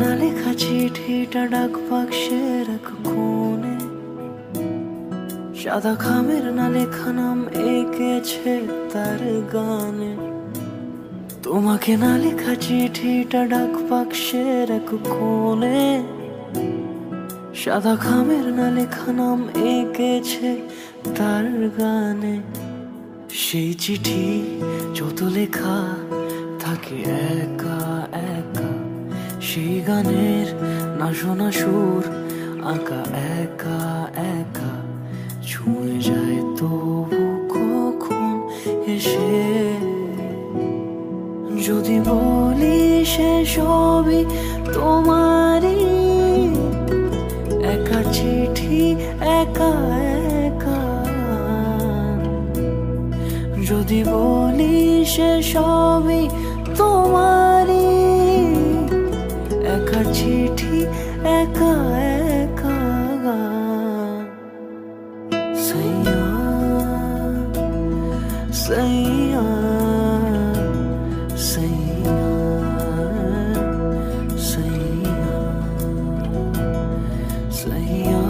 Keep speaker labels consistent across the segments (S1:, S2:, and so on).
S1: না লেখা চিঠিটা ডাক বাক্সের এক কোণে, সাদা খামের না লেখা নাম এঁকেছে তার গানে। তোমাকে না লেখা চিঠিটা ডাক বাক্সের এক কোণে, সাদা খামের না লেখা নাম এঁকেছে তার গানে। সেই চিঠি যত লেখা থাকে একা একা, সেই গানের না শোনা সুর আঁকা একা একা, ছুঁয়ে যায় তবু কখন এসে। যদি বলি সে সবই তোমারই, একা চিঠি একা একা। যদি বলি সে সবই তোমারই, একা চিঠি একা একা। সাইয়া সাইয়া সাইয়া সাইয়া সাইয়া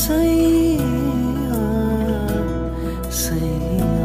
S1: সাইয়া সাইয়া।